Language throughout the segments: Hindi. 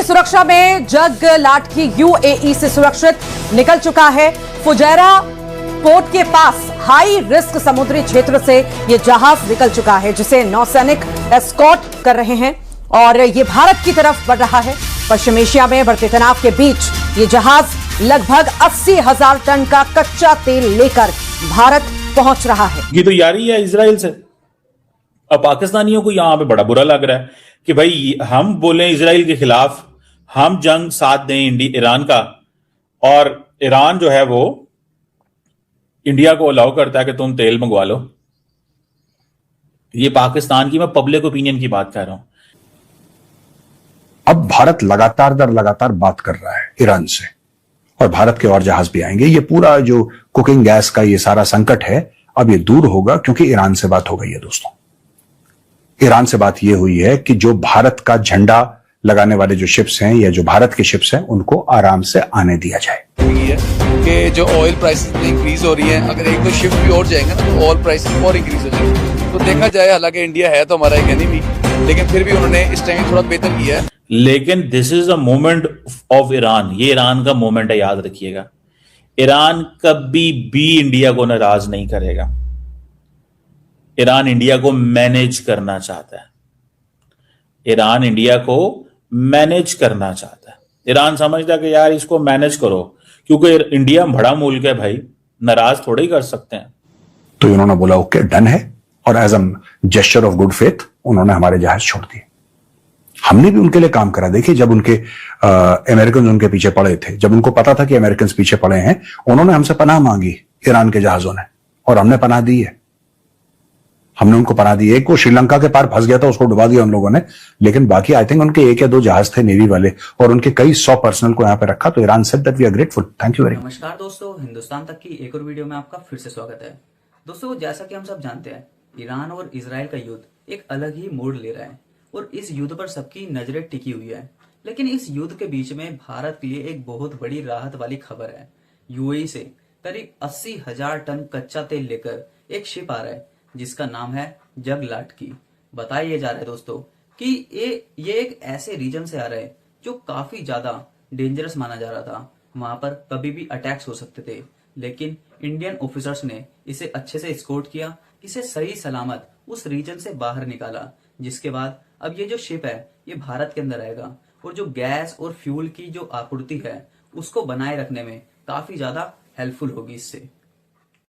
की सुरक्षा में जग लाटकी यूएई से सुरक्षित निकल चुका है। फुजैरा पोर्ट के पास हाई रिस्क समुद्री क्षेत्र से यह जहाज निकल चुका है, जिसे नौसैनिक एस्कॉर्ट कर रहे हैं और ये भारत की तरफ बढ़ रहा है। पश्चिम एशिया में बढ़ते तनाव के बीच ये जहाज लगभग 80,000 टन का कच्चा तेल लेकर भारत पहुंच रहा है। ये तो यारी है इजराइल से। अब पाकिस्तानियों को यहां पे बड़ा बुरा लग रहा है कि भाई हम बोले इजराइल के खिलाफ, हम जंग साथ दें ईरान का, और ईरान जो है वो इंडिया को अलाउ करता है कि तुम तेल मंगवा लो। ये पाकिस्तान की, मैं पब्लिक ओपिनियन की बात कर रहा हूं। अब भारत लगातार दर लगातार बात कर रहा है ईरान से, और भारत के और जहाज भी आएंगे। ये पूरा जो कुकिंग गैस का ये सारा संकट है, अब ये दूर होगा क्योंकि ईरान से बात हो गई है। दोस्तों, ईरान से बात ये हुई है कि जो भारत का झंडा लगाने वाले जो शिप्स हैं या जो भारत के शिप्स हैं, उनको आराम से आने दिया जाए। कि जो ऑयल प्राइसेस इंक्रीज हो रही है, अगर एक दो शिफ्ट भी और जाएंगे ना तो ऑयल प्राइसेस और इंक्रीज हो जाएंगे। तो देखा जाए, हालांकि इंडिया है तो हमारा एक एनिमी, लेकिन फिर भी उन्होंने इस टाइम थोड़ा बेहतर किया है। लेकिन this is a moment of Iran. ये ईरान का मोमेंट है, याद रखिएगा। ईरान कभी भी इंडिया को नाराज नहीं करेगा। ईरान इंडिया को मैनेज करना चाहता है। ईरान इंडिया को मैनेज करना चाहता है। ईरान समझता है कि यार इसको मैनेज करो, क्योंकि इंडिया बड़ा मुल्क है भाई, नाराज थोड़े ही कर सकते हैं। तो इन्होंने बोला ओके डन है, और as an gesture of good faith उन्होंने हमारे जहाज छोड़ दिए। हमने भी उनके लिए काम करा। देखिए, जब उनके अमेरिकन उनके पीछे पड़े थे, जब उनको पता था कि अमेरिकन पीछे पड़े हैं, उन्होंने हमसे पनाह मांगी ईरान के जहाजों ने, और हमने पनाह दी है। हमने उनको पनाह दी। एक वो श्रीलंका के पार फंस गया था, उसको डुबा दिया उन लोगों ने, लेकिन बाकी आई थिंक उनके 1 या 2 जहाज थे नेवी वाले, और उनके कई 100 पर्सनल को यहां पे रखा। तो Iran said that we are grateful, thank you very much. नमस्कार दोस्तों, हिंदुस्तान तक की एक और वीडियो में आपका फिर से स्वागत है। दोस्तों, जैसा कि हम सब जानते हैं, ईरान और इजराइल का युद्ध एक अलग ही मोड़ ले रहा है और इस युद्ध पर सबकी नजरें टिकी हुई है। लेकिन इस युद्ध के बीच में भारत के लिए एक बहुत बड़ी राहत वाली खबर है। यूएई से करीब 80,000 टन कच्चा तेल लेकर एक शिप आ रहा है, जिसका नाम है जग लाटकी। बताया जा रहा है दोस्तों कि ये एक ऐसे रीजन से आ रहा है जो काफी ज्यादा डेंजरस माना जा रहा था। वहां पर कभी भी अटैक्स हो सकते थे, लेकिन इंडियन ऑफिसर्स ने इसे अच्छे से एस्कॉर्ट किया, इसे सही सलामत उस रीजन से बाहर निकाला। जिसके बाद अब ये जो शिप है ये भारत के अंदर आएगा, और जो गैस और फ्यूल की जो आपूर्ति है उसको बनाए रखने में काफी ज्यादा हेल्पफुल होगी इससे।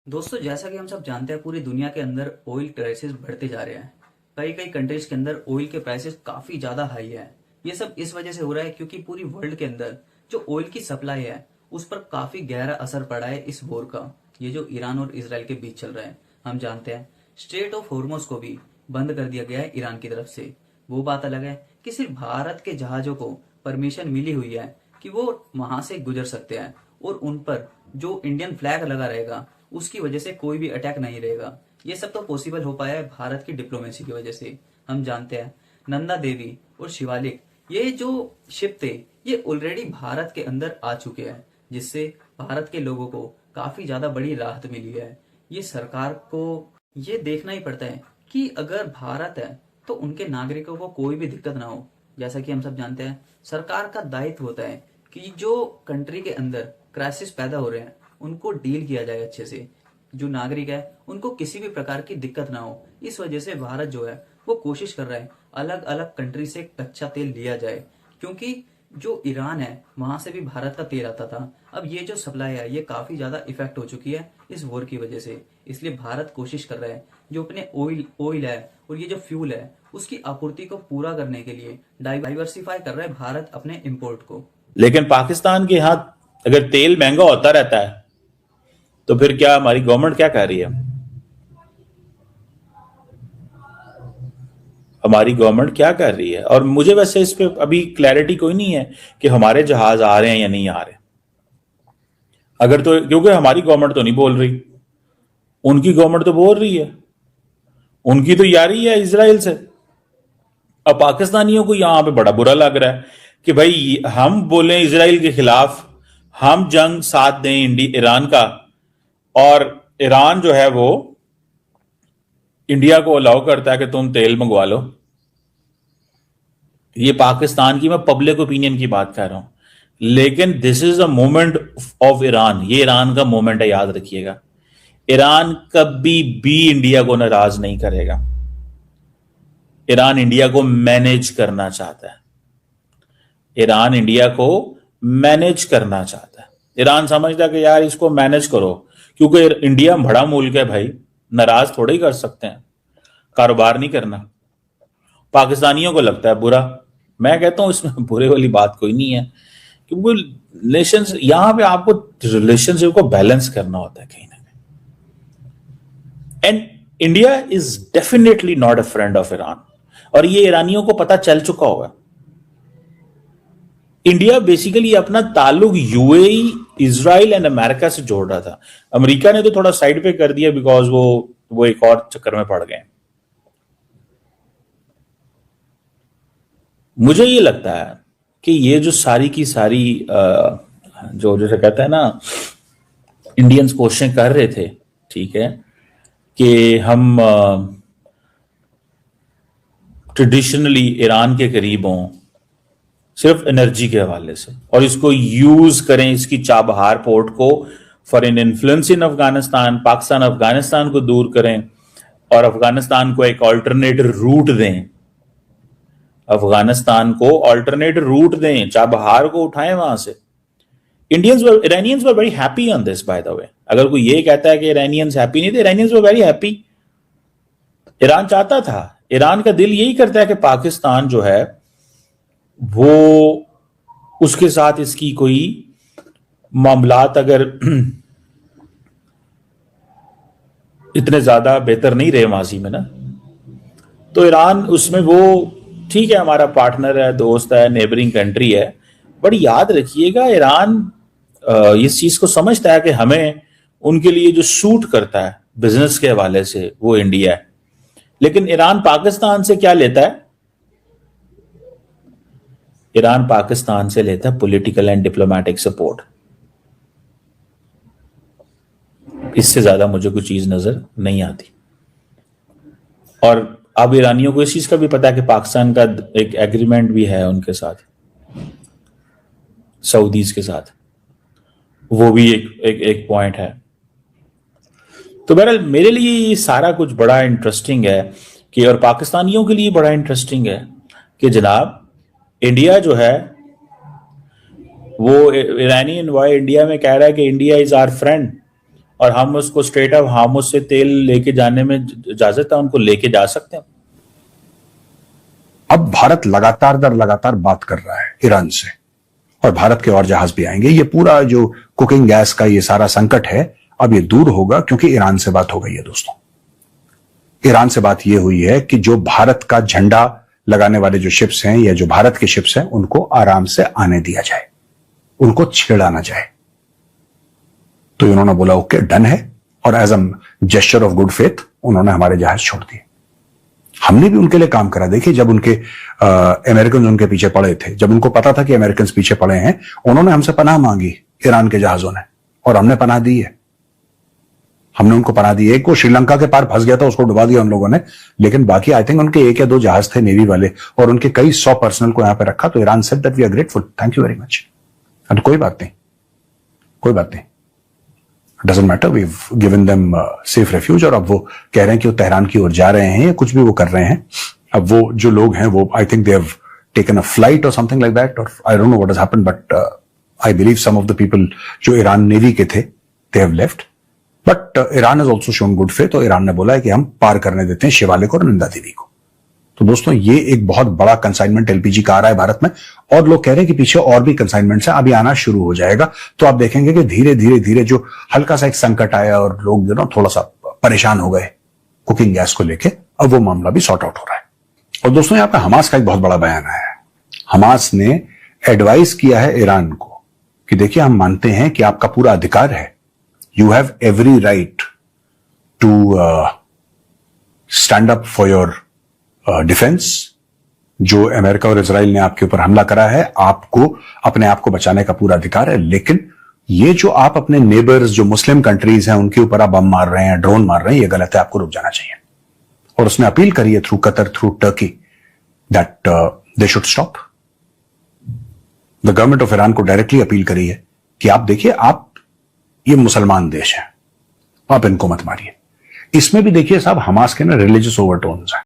दोस्तों, जैसा कि हम सब जानते हैं, पूरी दुनिया के अंदर ऑयल प्राइसेस बढ़ते जा रहे हैं। कई कई कंट्रीज के अंदर ऑयल के प्राइसेस काफी ज्यादा हाई है। ये सब इस वजह से हो रहा है क्योंकि पूरी वर्ल्ड के अंदर जो ऑयल की सप्लाई है उस पर काफी गहरा असर पड़ा है इस वॉर का, ये जो ईरान और इजराइल के बीच चल रहा है। हम जानते हैं स्ट्रेट ऑफ हॉर्मुज को भी बंद कर दिया गया है ईरान की तरफ से। वो बात अलग है कि सिर्फ भारत के जहाजों को परमिशन मिली हुई है कि वो वहां से गुजर सकते हैं, और उन पर जो इंडियन फ्लैग लगा रहेगा उसकी वजह से कोई भी अटैक नहीं रहेगा। ये सब तो पॉसिबल हो पाया है भारत की डिप्लोमेसी की वजह से। हम जानते हैं नंदा देवी और शिवालिक, ये जो शिप थे ये ऑलरेडी भारत के अंदर आ चुके हैं, जिससे भारत के लोगों को काफी ज्यादा बड़ी राहत मिली है। ये सरकार को ये देखना ही पड़ता है कि अगर भारत है तो उनके नागरिकों को कोई भी दिक्कत ना हो। जैसा कि हम सब जानते हैं, सरकार का दायित्व होता है कि जो कंट्री के अंदर क्राइसिस पैदा हो रहे हैं उनको डील किया जाए अच्छे से, जो नागरिक है उनको किसी भी प्रकार की दिक्कत ना हो। इस वजह से भारत जो है वो कोशिश कर रहा है अलग अलग कंट्री से कच्चा तेल लिया जाए, क्योंकि जो ईरान है वहां से भी भारत का तेल आता था। अब ये जो सप्लाई है ये काफी ज्यादा इफेक्ट हो चुकी है इस वॉर की वजह से। इसलिए भारत कोशिश कर रहा है जो अपने ऑयल है और ये जो फ्यूल है उसकी आपूर्ति को पूरा करने के लिए डाइवर्सिफाई कर रहा है भारत अपने इम्पोर्ट को। लेकिन पाकिस्तान के यहां अगर तेल महंगा होता रहता है तो फिर क्या हमारी गवर्नमेंट क्या कर रही है? हमारी गवर्नमेंट क्या कर रही है? और मुझे वैसे इस पे अभी क्लैरिटी कोई नहीं है कि हमारे जहाज आ रहे हैं या नहीं आ रहे। अगर तो, क्योंकि हमारी गवर्नमेंट तो नहीं बोल रही, उनकी गवर्नमेंट तो बोल रही है। उनकी तो यारी है इजराइल से। अब पाकिस्तानियों को यहां पे बड़ा बुरा लग रहा है कि भाई हम बोले इजराइल के खिलाफ, हम जंग साथ दें ईरान का, और ईरान जो है वो इंडिया को अलाउ करता है कि तुम तेल मंगवा लो। ये पाकिस्तान की मैं पब्लिक ओपिनियन की बात कर रहा हूं, लेकिन this is a moment of Iran. ये ईरान का मोमेंट है, याद रखिएगा। ईरान कभी भी इंडिया को नाराज नहीं करेगा। ईरान इंडिया को मैनेज करना चाहता है। ईरान इंडिया को मैनेज करना चाहता है। ईरान समझता है कि यार इसको मैनेज करो, क्योंकि इंडिया बड़ा मुल्क है भाई, नाराज थोड़े ही कर सकते हैं, कारोबार नहीं करना। पाकिस्तानियों को लगता है बुरा। मैं कहता हूं इसमें बुरे वाली बात कोई नहीं है, क्योंकि रिलेशंस, यहां पे आपको रिलेशनशिप को बैलेंस करना होता है कहीं ना कहीं। And India is definitely not a friend of Iran, और ये ईरानियों को पता चल चुका होगा। इंडिया बेसिकली अपना ताल्लुक यूएई, इजराइल एंड अमेरिका से जोड़ रहा था। अमेरिका ने तो थोड़ा साइड पे कर दिया बिकॉज वो एक और चक्कर में पड़ गए। मुझे ये लगता है कि ये जो सारी की सारी जो जैसे कहता है ना, इंडियंस कोशिशें कर रहे थे, ठीक है, कि हम ट्रेडिशनली ईरान के करीब हों सिर्फ एनर्जी के हवाले से, और इसको यूज करें, इसकी चाबहार पोर्ट को फॉर एन इन्फ्लुएंस इन अफगानिस्तान, पाकिस्तान अफगानिस्तान को दूर करें और अफगानिस्तान को एक ऑल्टरनेट रूट दें। अफगानिस्तान को ऑल्टरनेट रूट दें, चाबहार को उठाएं वहां से। Iranians were very happy on this, by the way. अगर कोई ये कहता है कि इरानियंस हैप्पी नहीं थे, Iranians were very happy. Iran चाहता था, ईरान का दिल यही करता है कि पाकिस्तान जो है वो उसके साथ इसकी कोई मामलात अगर इतने ज्यादा बेहतर नहीं रहे माजी में ना, तो ईरान उसमें वो ठीक है, हमारा पार्टनर है, दोस्त है, नेबरिंग कंट्री है, बट याद रखिएगा ईरान इस चीज को समझता है कि हमें उनके लिए जो सूट करता है बिजनेस के हवाले से वो इंडिया है। लेकिन ईरान पाकिस्तान से क्या लेता है? ईरान पाकिस्तान से लेता है पॉलिटिकल एंड डिप्लोमेटिक सपोर्ट। इससे ज्यादा मुझे कोई चीज नजर नहीं आती। और अब ईरानियों को इस चीज का भी पता है कि पाकिस्तान का एक एग्रीमेंट भी है उनके साथ, सऊदीज के साथ, वो भी एक पॉइंट है। तो बहरहाल मेरे लिए ये सारा कुछ बड़ा इंटरेस्टिंग है कि, और पाकिस्तानियों के लिए बड़ा इंटरेस्टिंग है कि जनाब इंडिया जो है वो ईरानियन वाई इंडिया में कह रहा है कि इंडिया इज आवर फ्रेंड, और हम उसको स्ट्रेट ऑफ हार्मुज से तेल लेके जाने में इजाजत है, उनको लेके जा सकते हैं। अब भारत लगातार दर लगातार बात कर रहा है ईरान से, और भारत के और जहाज भी आएंगे। ये पूरा जो कुकिंग गैस का ये सारा संकट है, अब ये दूर होगा क्योंकि ईरान से बात हो गई है। दोस्तों, ईरान से बात ये हुई है कि जो भारत का झंडा लगाने वाले जो शिप्स हैं या जो भारत के शिप्स हैं, उनको आराम से आने दिया जाए, उनको छेड़ा ना जाए। तो उन्होंने बोला ओके, डन है, और as a gesture of good faith उन्होंने हमारे जहाज छोड़ दिए। हमने भी उनके लिए काम करा। देखिए, जब उनके अमेरिकन उनके पीछे पड़े थे, जब उनको पता था कि अमेरिकन पीछे पड़े हैं, उन्होंने हमसे पनाह मांगी ईरान के जहाजों ने, और हमने पनाह दी है। हमने उनको पनाह दी है। एक वो श्रीलंका के पार फंस गया था, उसको डुबा दिया उन लोगों ने, लेकिन बाकी आई थिंक उनके 1 या 2 जहाज थे नेवी वाले, और उनके कई 100 पर्सनल को यहां पे रखा। तो Iran said that we are grateful, thank you very much. And कोई बात नहीं, कोई बात नहीं, doesn't matter, we given them safe refuge. और अब वो कह रहे हैं कि वो तेहरान की ओर जा रहे हैं या कुछ भी वो कर रहे हैं। अब वो जो लोग हैं वो I think they have taken a flight और समथिंग लाइक दैट, और I don't know what has happened, but I believe some of the people जो ईरान नेवी के थे they have left. But Iran has also shown good faith, और ईरान ने बोला है कि हम पार करने देते हैं शिवालिक और नंदा देवी को। तो दोस्तों, ये एक बहुत बड़ा कंसाइनमेंट एलपीजी का आ रहा है भारत में, और लोग कह रहे हैं कि पीछे और भी कंसाइनमेंट्स हैं, अभी आना शुरू हो जाएगा। तो आप देखेंगे कि धीरे धीरे धीरे जो हल्का सा एक संकट आया और लोग थोड़ा सा परेशान हो गए कुकिंग गैस को लेके, अब वो मामला भी सॉर्ट आउट हो रहा है। और दोस्तों, यहाँ पे हमास का एक बहुत बड़ा बयान आया है। हमास ने एडवाइस किया है ईरान को कि देखिए, हम मानते हैं कि आपका पूरा अधिकार है, you have every right to stand up for your defence. जो अमेरिका और इजराइल ने आपके ऊपर हमला करा है, आपको अपने आप को बचाने का पूरा अधिकार है, लेकिन ये जो आप अपने नेबर्स जो मुस्लिम कंट्रीज हैं उनके ऊपर आप बम मार रहे हैं, ड्रोन मार रहे हैं, ये गलत है, आपको रुक जाना चाहिए। और उसने अपील करी है through Qatar, through Turkey, that they should stop. The government of Iran को डायरेक्टली अपील करी है कि आप देखिए, आप ये मुसलमान देश है, आप इनको मत मारिए। इसमें भी देखिए साहब, हमास के ना रिलीजियस ओवरटोन्स हैं।